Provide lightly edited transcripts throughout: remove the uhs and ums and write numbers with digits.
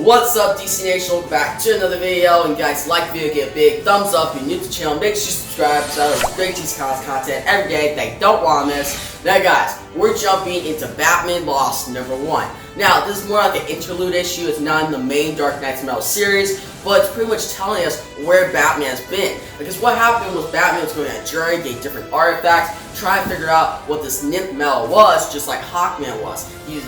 What's up, DC Nation? Welcome back to another video. And guys, like the video, get a big thumbs up. If you're new to the channel, make sure you subscribe because I have great DC Comics content every day that you don't want to miss. Now guys, we're jumping into Batman Lost #1. Now, this is more like an interlude issue. It's not in the main Dark Knight's Metal series, but it's pretty much telling us where Batman's been. Because what happened was Batman was going on a journey, getting different artifacts, trying to figure out what this nymph metal was, just like Hawkman was. He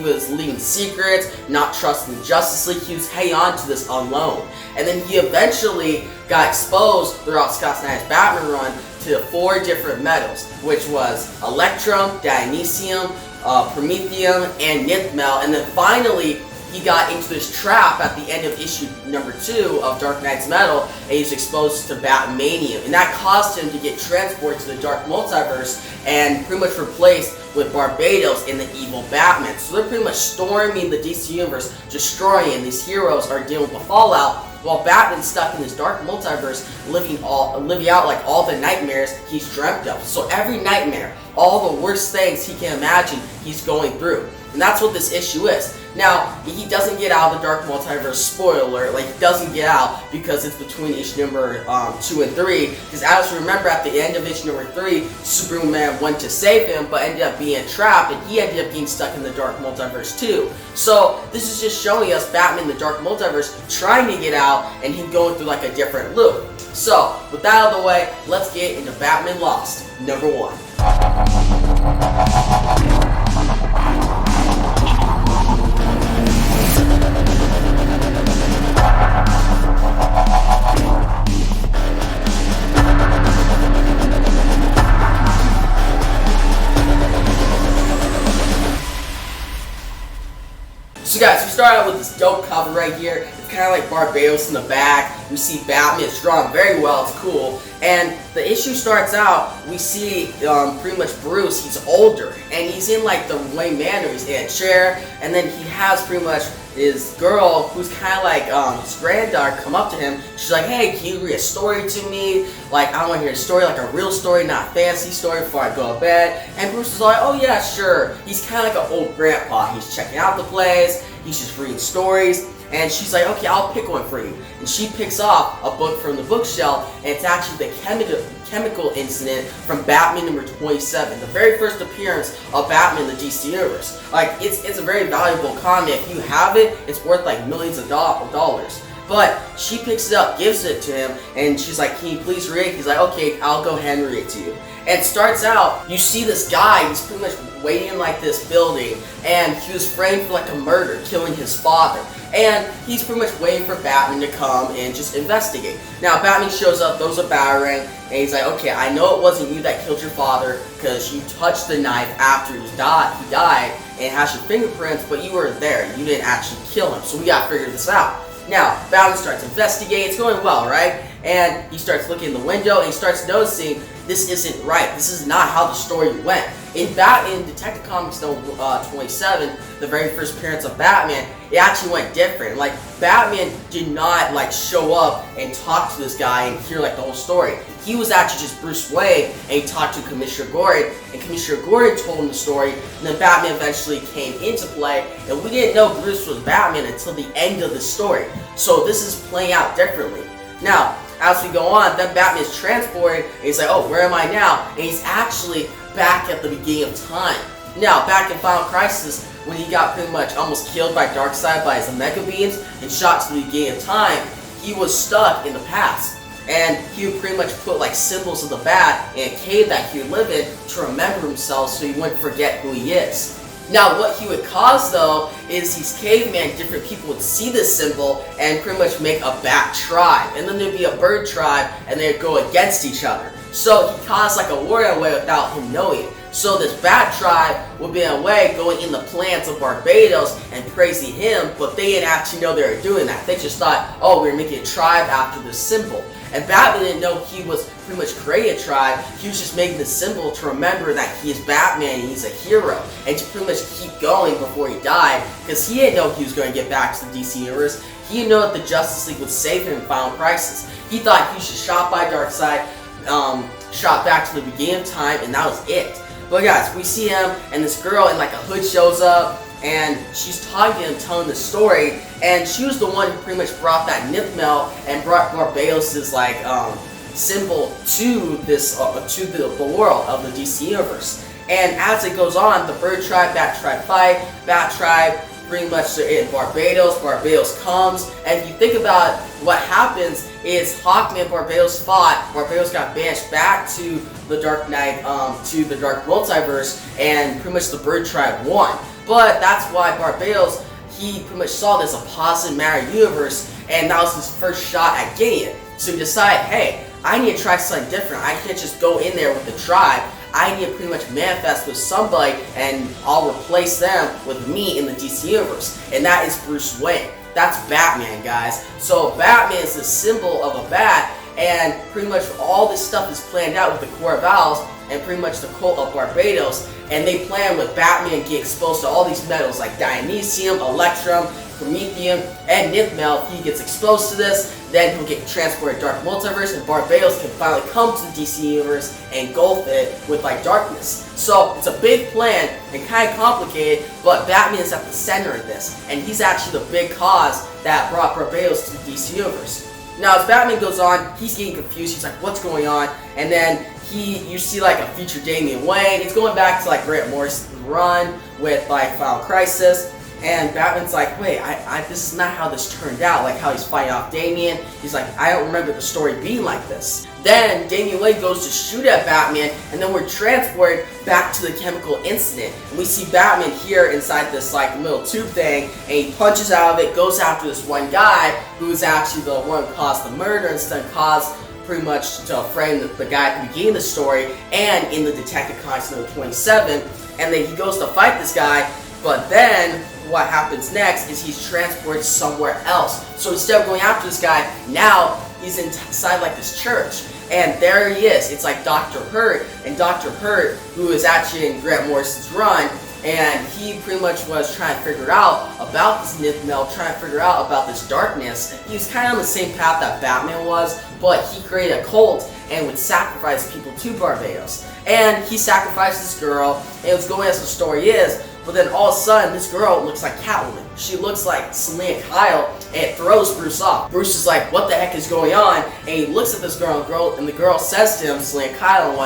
was leaving secrets, not trusting the Justice League. He was hanging on to this alone. And then he eventually got exposed throughout Scott Snyder's Batman run to 4 different metals, which was Electrum, Dionysium, Promethium, and Nymph Metal. And then finally, he got into this trap at the end of issue #2 of Dark Knight's Metal, and he was exposed to Batmanium. And that caused him to get transported to the Dark Multiverse and pretty much replaced with Barbados and the evil Batman. So they're pretty much storming the DC Universe, destroying, and these heroes are dealing with the fallout, while Batman's stuck in this Dark Multiverse, living out like all the nightmares he's dreamt of. So every nightmare, all the worst things he can imagine, he's going through. And that's what this issue is. Now, he doesn't get out of the Dark Multiverse, spoiler alert, like, he doesn't get out because it's between issue number 2 and 3, because as you remember, at the end of issue number 3, Superman went to save him, but ended up being trapped, and he ended up getting stuck in the Dark Multiverse too. So, this is just showing us Batman in the Dark Multiverse trying to get out, and him going through like a different loop. So, with that out of the way, let's get into Batman Lost #1. So guys, we start out with this dope cover right here. It's kind of like Barbados in the back. We see Batman, it's drawn very well, it's cool. And the issue starts out, we see pretty much Bruce, he's older. And he's in like the Wayne Manor, he's in a chair. And then he has pretty much his girl, who's kind of like his granddaughter, come up to him. She's like, hey, can you read a story to me? Like, I want to hear a story, like a real story, not a fancy story before I go to bed. And Bruce is like, oh yeah, sure. He's kind of like an old grandpa. He's checking out the place. He's just reading stories. And she's like, okay, I'll pick one for you. And she picks off a book from the bookshelf, and it's actually the chemical incident from Batman #27, the very first appearance of Batman in the DC Universe. Like, it's a very valuable comic. If you have it, it's worth like millions of dollars. But she picks it up, gives it to him, and she's like, can you please read it? He's like, okay, I'll go ahead and read it to you. And it starts out, you see this guy, he's pretty much waiting in like this building, and he was framed for like a murder, killing his father. And he's pretty much waiting for Batman to come and just investigate. Now Batman shows up, throws a batarang, and he's like, okay, I know it wasn't you that killed your father because you touched the knife after he died, and it has your fingerprints, but you were there, you didn't actually kill him, so we gotta figure this out. Now, Batman starts investigating, it's going well, right? And he starts looking in the window, and he starts noticing this isn't right. This is not how the story went. In Detective Comics #27, the very first appearance of Batman, it actually went different. Like, Batman did not like show up and talk to this guy and hear like the whole story. He was actually just Bruce Wayne, and he talked to Commissioner Gordon, and Commissioner Gordon told him the story, and then Batman eventually came into play, and we didn't know Bruce was Batman until the end of the story. So this is playing out differently. Now, as we go on, then Batman is transported, and he's like, oh, where am I now? And he's actually back at the beginning of time. Now, back in Final Crisis, when he got pretty much almost killed by Darkseid by his Omega Beams and shot to the beginning of time, he was stuck in the past. And he would pretty much put like symbols of the bat in a cave that he would live in to remember himself so he wouldn't forget who he is. Now, what he would cause, though, is these cavemen, different people would see this symbol and pretty much make a bat tribe. And then there'd be a bird tribe, and they'd go against each other. So he caused like a war in a way without him knowing it. So this bat tribe would be in a way going in the plans of Barbados and praising him, but they didn't actually know they were doing that. They just thought, oh, we're making a tribe after this symbol. And Batman didn't know he was pretty much creating a tribe. He was just making the symbol to remember that he is Batman and he's a hero, and to pretty much keep going before he died, because he didn't know he was going to get back to the DC Universe. He didn't know that the Justice League would save him in Final Crisis. He thought he was just shot by Darkseid, shot back to the beginning of time, and that was it. But guys, we see him, and this girl in like a hood shows up, and she's talking to him, telling the story, and she was the one who pretty much brought that nith melt and brought Barbados' like symbol to this to the world of the DC universe. And as it goes on, the Bird Tribe, Bat Tribe fight, Bat Tribe pretty much they're in Barbados. Barbados comes, and if you think about what happens is Hawkman and Barbados fought. Barbados got banished back to the Dark Knight, to the Dark Multiverse, and pretty much the Bird Tribe won. But that's why Barbados, he pretty much saw this a positive matter universe, and that was his first shot at getting it. So he decided, hey, I need to try something different. I can't just go in there with the tribe. I need to pretty much manifest with somebody, and I'll replace them with me in the DC universe. And that is Bruce Wayne. That's Batman, guys. So Batman is the symbol of a bat, and pretty much all this stuff is planned out with the Core Vowels and pretty much the cult of Barbados. And they plan with Batman get exposed to all these metals like Dionysium, Electrum, Promethium, and Nithmel. He gets exposed to this, then he'll get transported to Dark Multiverse, and Barbados can finally come to the DC universe and engulf it with like darkness. So it's a big plan and kind of complicated, but Batman is at the center of this, and he's actually the big cause that brought Barbados to the DC universe. Now as Batman goes on, he's getting confused. He's like, what's going on? And then you see like a future Damian Wayne. It's going back to like Grant Morrison's run with like Final Crisis. And Batman's like, wait, this is not how this turned out, like how he's fighting off Damian. He's like, I don't remember the story being like this. Then Damian Wayne goes to shoot at Batman, and then we're transported back to the chemical incident. And we see Batman here inside this like little tube thing, and he punches out of it, goes after this one guy who's actually the one who caused the murder, instead of caused pretty much to frame the guy at the beginning of the story and in the Detective Comics number 27. And then he goes to fight this guy, but then what happens next is he's transported somewhere else. So instead of going after this guy, now he's inside like this church. And there he is. It's like Dr. Hurt. And Dr. Hurt, who is actually in Grant Morrison's run, and he pretty much was trying to figure out about this Nithmel, trying to figure out about this darkness. He was kind of on the same path that Batman was, but he created a cult and would sacrifice people to Barbados. And he sacrificed this girl, and it was going as the story is, but then all of a sudden, this girl looks like Catwoman. She looks like Selina Kyle, and it throws Bruce off. Bruce is like, what the heck is going on? And he looks at this girl, and the girl says to him, Selina Kyle,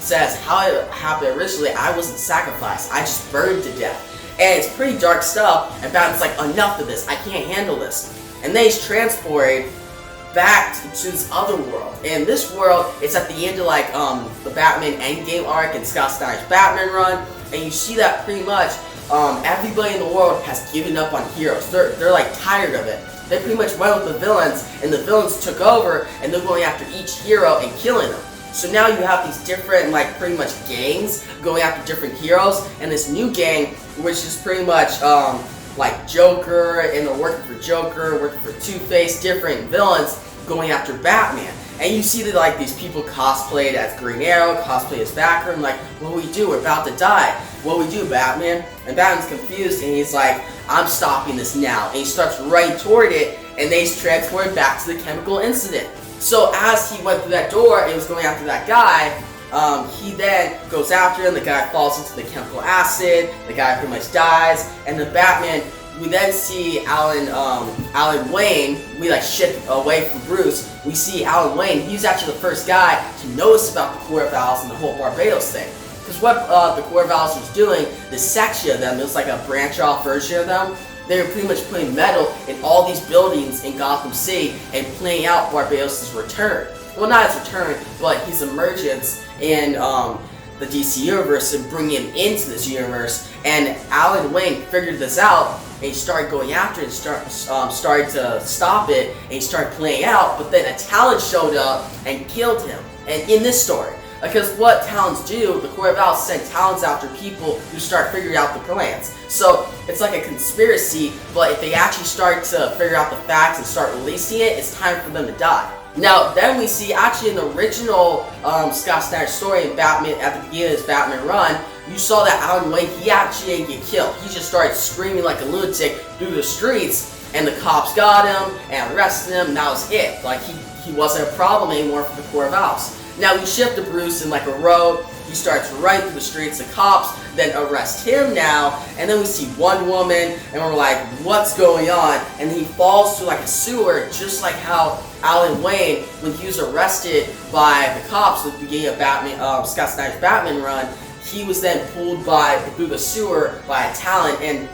says, how it happened originally, I wasn't sacrificed. I just burned to death. And it's pretty dark stuff, and Batman's like, enough of this. I can't handle this. And then he's transported back to this other world. And this world, it's at the end of like the Batman Endgame arc and Scott Snyder's Batman run, and you see that pretty much everybody in the world has given up on heroes. They're like tired of it. They pretty much went with the villains, and the villains took over, and they're going after each hero and killing them. So now you have these different, like, pretty much gangs going after different heroes, and this new gang, which is pretty much like Joker, and they're working for Joker, working for Two-Face, different villains going after Batman. And you see that like these people cosplayed as Green Arrow, cosplayed as Batgirl, like, what do we do? We're about to die. What do we do, Batman? And Batman's confused, and he's like, I'm stopping this now. And he starts running toward it, and then he's transported back to the chemical incident. So as he went through that door and was going after that guy, he then goes after him. The guy falls into the chemical acid. The guy pretty much dies, and the Batman. We then see Alan Wayne. We like shift away from Bruce. We see Alan Wayne. He's actually the first guy to notice about the Core Vowels and the whole Barbados thing. Because what the Core Vowels was doing, this section of them, it was like a branch-off version of them. They were pretty much putting metal in all these buildings in Gotham City and playing out Barbados' return. Well, not his return, but his emergence in the DC universe and bringing him into this universe. And Alan Wayne figured this out, and he started going after it and started to stop it, and he started playing out, but then a Talon showed up and killed him. And in this story, because what Talons do, the Core Vowels send Talons after people who start figuring out the plans. So it's like a conspiracy, but if they actually start to figure out the facts and start releasing it, it's time for them to die. Now, then we see, actually in the original Scott Snyder story in Batman, at the beginning of his Batman run, you saw that Alan Wayne, he actually didn't get killed. He just started screaming like a lunatic through the streets, and the cops got him and arrested him, and that was it. Like, he wasn't a problem anymore for the Core Vowels. Now we shift to Bruce in like a road. He starts running through the streets. The cops then arrest him now, and then we see one woman, and we're like, what's going on? And he falls through like a sewer, just like how Alan Wayne, when he was arrested by the cops at the beginning of Scott Snyder's Batman run, he was then pulled through the sewer by a talent and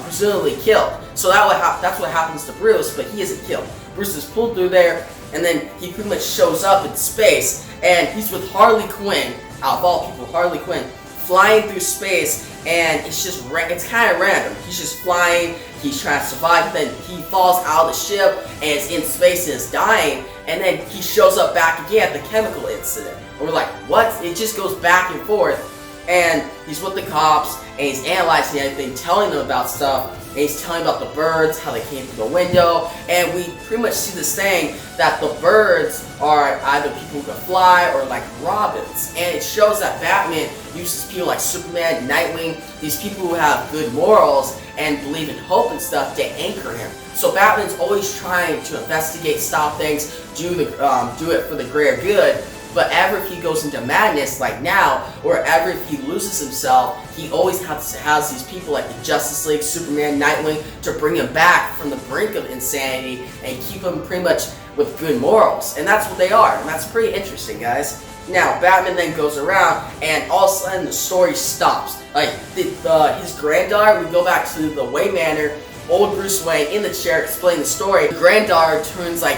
presumably killed. So that's what happens to Bruce, but he isn't killed. Bruce is pulled through there, and then he pretty much shows up in space, and he's with Harley Quinn, out of all people, Harley Quinn, flying through space, and it's kind of random. He's just flying, he's trying to survive, then he falls out of the ship, and is in space and is dying, and then he shows up back again at the chemical incident. And we're like, what? It just goes back and forth. And he's with the cops, and he's analyzing everything, telling them about stuff, and he's telling about the birds, how they came through the window, and we pretty much see this thing that the birds are either people who can fly or like robins, and it shows that Batman uses people like Superman, Nightwing, these people who have good morals and believe in hope and stuff to anchor him. So Batman's always trying to investigate, stop things, do it for the greater good. But ever if he goes into madness, like now, or ever if he loses himself, he always has these people like the Justice League, Superman, Nightwing, to bring him back from the brink of insanity and keep him pretty much with good morals. And that's what they are, and that's pretty interesting, guys. Now, Batman then goes around, and all of a sudden the story stops. Like, his granddaughter, we go back to the Wayne Manor, old Bruce Wayne in the chair explaining the story. The granddaughter turns like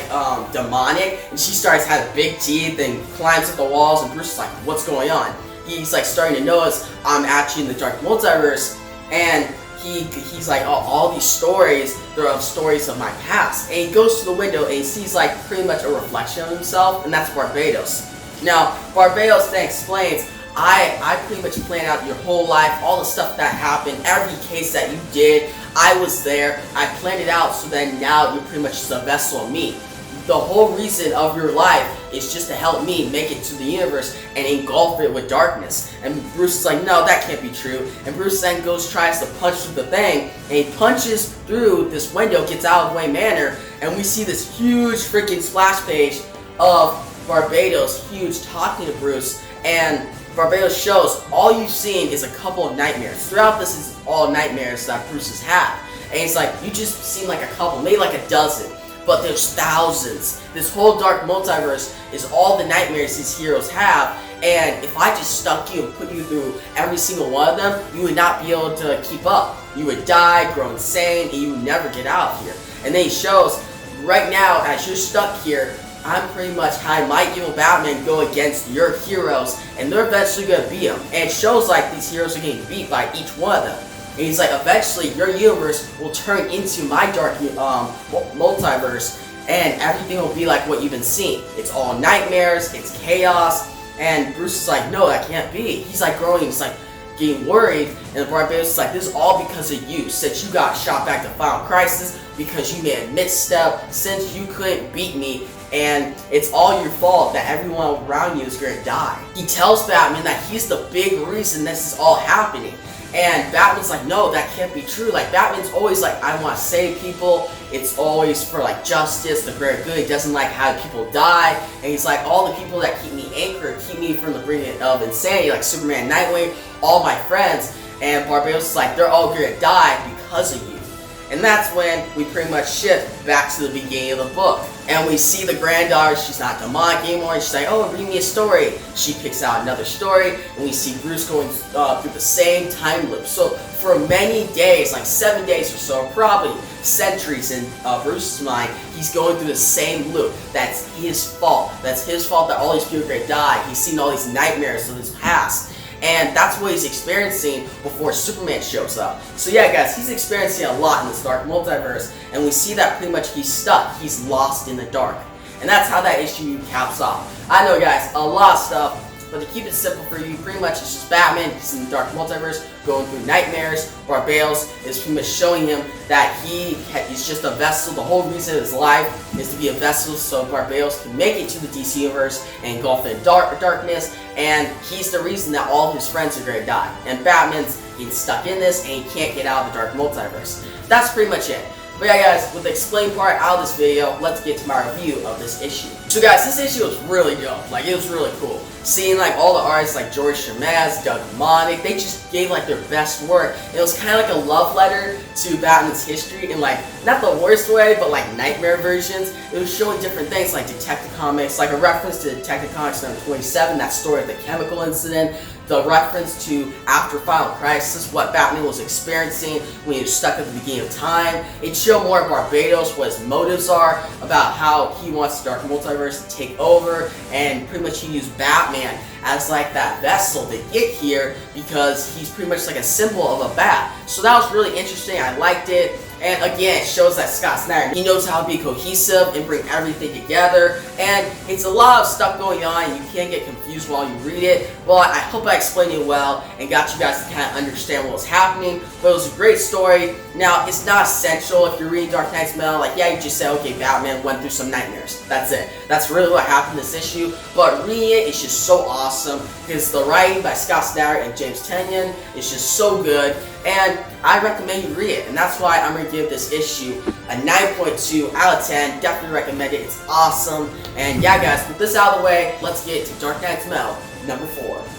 demonic, and she starts having big teeth and climbs up the walls, and Bruce is like, what's going on? He's like starting to notice I'm actually in the dark multiverse, and he's like, oh, all these stories, they're of stories of my past. And he goes to the window and he sees like pretty much a reflection of himself, and that's Barbados. Now, Barbados then explains, I pretty much planned out your whole life, all the stuff that happened, every case that you did, I was there, I planned it out, so then now you're pretty much just a vessel of me. The whole reason of your life is just to help me make it to the universe and engulf it with darkness. And Bruce is like, no, that can't be true. And Bruce then tries to punch through the thing, and he punches through this window, gets out of Wayne Manor, and we see this huge freaking splash page of Barbados, huge, talking to Bruce, and Barbados shows all you've seen is a couple of nightmares. Throughout this is all nightmares that Bruce has had. And he's like, you just seem like a couple, maybe like a dozen, but there's thousands. This whole dark multiverse is all the nightmares these heroes have, and if I just stuck you and put you through every single one of them, you would not be able to keep up. You would die, grow insane, and you would never get out of here. And then he shows, right now, as you're stuck here, I'm pretty much having my evil Batman go against your heroes, and they're eventually going to beat him. And it shows like these heroes are getting beat by each one of them. And he's like, eventually your universe will turn into my dark multiverse, and everything will be like what you've been seeing. It's all nightmares, it's chaos, and Bruce is like, no, that can't be. He's like growing, he's like getting worried, and Barbados is like, this is all because of you, since you got shot back to Final Crisis, because you made a misstep, since you couldn't beat me, and it's all your fault that everyone around you is going to die. He tells Batman that he's the big reason this is all happening. And Batman's like, no, that can't be true. Like, Batman's always like, I want to save people. It's always for like justice, the greater good. He doesn't like having people die. And he's like, all the people that keep me anchored, keep me from the brink of insanity, like Superman, Nightwing, all my friends. And Barbados is like, they're all going to die because of you. And that's when we pretty much shift back to the beginning of the book. And we see the granddaughter, she's not demonic anymore, and she's like, oh, read me a story. She picks out another story, and we see Bruce going through the same time loop. So for many days, like 7 days or so, probably centuries in Bruce's mind, he's going through the same loop. That's his fault. That's his fault that all these people are going to die. He's seen all these nightmares of his past. And that's what he's experiencing before Superman shows up. So yeah, guys, he's experiencing a lot in this dark multiverse, and we see that pretty much he's stuck. He's lost in the dark. And that's how that issue caps off. I know, guys, a lot of stuff, but to keep it simple for you, pretty much it's just Batman, he's in the dark multiverse, going through nightmares. Barbados is pretty much showing him that he's just a vessel. The whole reason of his life is to be a vessel so Barbados can make it to the DC universe and engulf in darkness, and he's the reason that all of his friends are going to die. And Batman's getting stuck in this, and he can't get out of the dark multiverse. That's pretty much it. But yeah, guys, with the explain part out of this video, let's get to my review of this issue. So guys, this issue was really dope. Like, it was really cool. Seeing like all the artists like George Chemez, Doug Monick, they just gave like their best work. It was kind of like a love letter to Batman's history in like, not the worst way, but like nightmare versions. It was showing different things like Detective Comics, like a reference to Detective Comics number 27, that story of the chemical incident. The reference to after Final Crisis, what Batman was experiencing when he was stuck at the beginning of time. It showed more of Barbados, what his motives are, about how he wants the Dark Multiverse to take over, and pretty much he used Batman as like that vessel to get here because he's pretty much like a symbol of a bat. So that was really interesting. I liked it. And again, it shows that Scott Snyder, he knows how to be cohesive and bring everything together. And it's a lot of stuff going on and you can't get confused while you read it. But I hope I explained it well and got you guys to kind of understand what was happening. But it was a great story. Now, it's not essential if you're reading Dark Knight's Metal. Like, yeah, you just say, okay, Batman went through some nightmares. That's it. That's really what happened in this issue. But reading it is just so awesome because the writing by Scott Snyder and James Tynion is just so good. And I recommend you read it, and that's why I'm going to give this issue a 9.2 out of 10. Definitely recommend it. It's awesome. And yeah, guys, with this out of the way, let's get to Dark Knight's Metal number 4.